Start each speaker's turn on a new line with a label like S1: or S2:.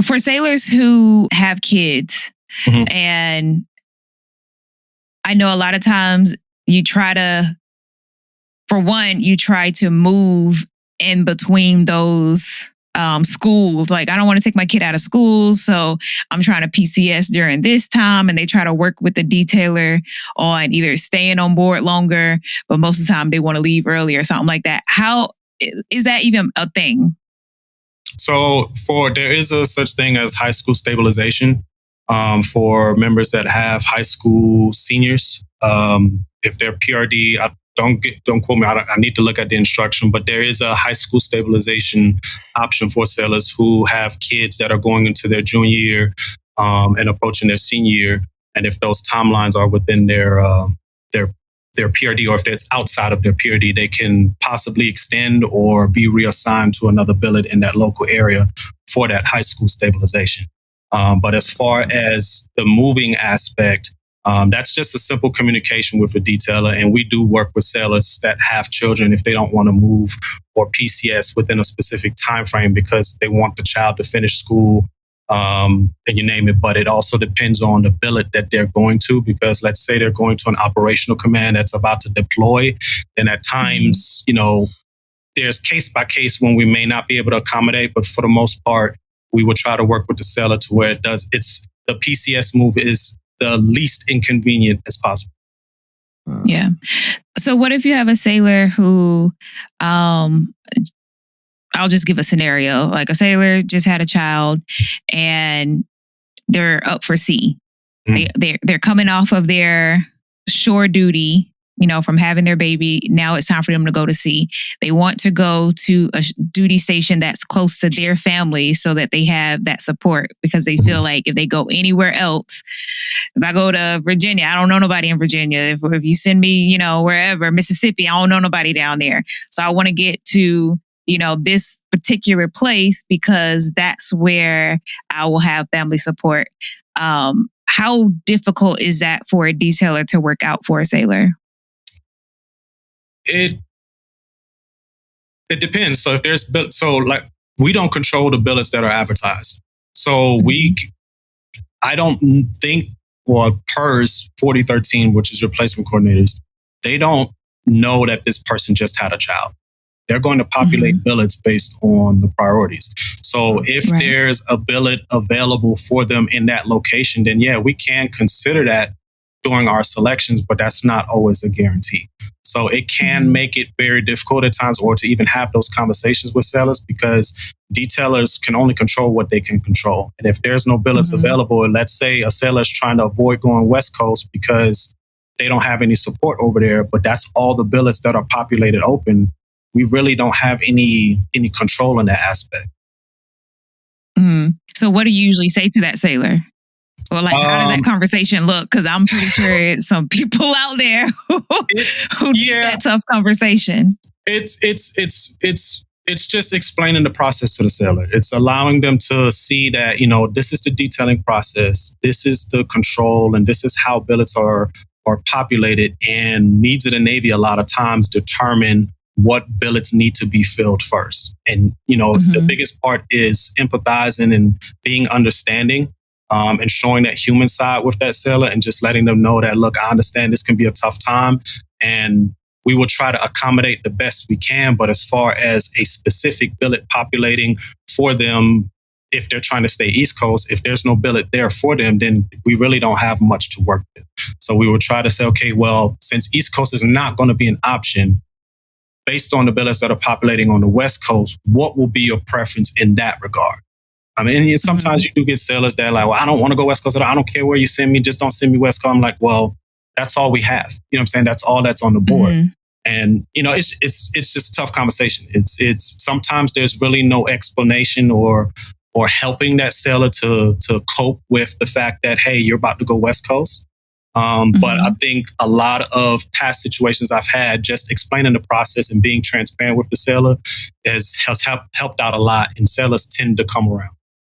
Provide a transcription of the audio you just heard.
S1: For sailors who have kids, and I know a lot of times you try to move in between those schools. Like, I don't want to take my kid out of school, so I'm trying to PCS during this time, and they try to work with the detailer on either staying on board longer, but most of the time they want to leave early or something like that. How is that even a thing?
S2: So there is a such thing as high school stabilization for members that have high school seniors. If they're PRD, don't quote me. I need to look at the instruction, but there is a high school stabilization option for sailors who have kids that are going into their junior year and approaching their senior year. And if those timelines are within their PRD, or if it's outside of their PRD, they can possibly extend or be reassigned to another billet in that local area for that high school stabilization. But as far as the moving aspect, that's just a simple communication with a detailer. And we do work with sailors that have children if they don't want to move or PCS within a specific time frame because they want the child to finish school, and you name it. But it also depends on the billet that they're going to, because let's say they're going to an operational command that's about to deploy. And at times, there's case by case when we may not be able to accommodate, but for the most part, we will try to work with the seller to where the PCS move is the least inconvenient as possible.
S1: Yeah. So what if you have a sailor who, I'll just give a scenario, like a sailor just had a child and they're up for sea. They're coming off of their shore duty, from having their baby. Now it's time for them to go to sea. They want to go to a duty station that's close to their family so that they have that support, because they feel like if they go anywhere else, if I go to Virginia, I don't know nobody in Virginia. If you send me, wherever, Mississippi, I don't know nobody down there. So I want to get to, this particular place because that's where I will have family support. How difficult is that for a detailer to work out for a sailor?
S2: It depends. So if there's we don't control the billets that are advertised. So I don't think, PERS 4013, which is your placement coordinators, they don't know that this person just had a child. They're going to populate billets based on the priorities. So if there's a billet available for them in that location, then we can consider that during our selections, but that's not always a guarantee. So it can make it very difficult at times, or to even have those conversations with sellers, because detailers can only control what they can control. And if there's no billets available, and let's say a seller is trying to avoid going West Coast because they don't have any support over there, but that's all the billets that are populated open, we really don't have any control in that aspect.
S1: So what do you usually say to that sailor? Or how does that conversation look? Because I'm pretty sure it's some people out there who do that tough conversation.
S2: It's just explaining the process to the seller. It's allowing them to see that, this is the detailing process, this is the control, and this is how billets are populated. And needs of the Navy a lot of times determine what billets need to be filled first. And, the biggest part is empathizing and being understanding. And showing that human side with that seller, and just letting them know that, look, I understand this can be a tough time and we will try to accommodate the best we can. But as far as a specific billet populating for them, if they're trying to stay East Coast, if there's no billet there for them, then we really don't have much to work with. So we will try to say, okay, well, since East Coast is not going to be an option, based on the billets that are populating on the West Coast, what will be your preference in that regard? And sometimes you do get sailors that are like, well, I don't want to go West Coast. I don't care where you send me. Just don't send me West Coast. I'm like, well, that's all we have. You know what I'm saying? That's all that's on the board. And, it's just a tough conversation. It's sometimes there's really no explanation or helping that sailor to cope with the fact that, hey, you're about to go West Coast. But I think a lot of past situations I've had, just explaining the process and being transparent with the sailor has helped out a lot, and sailors tend to come around.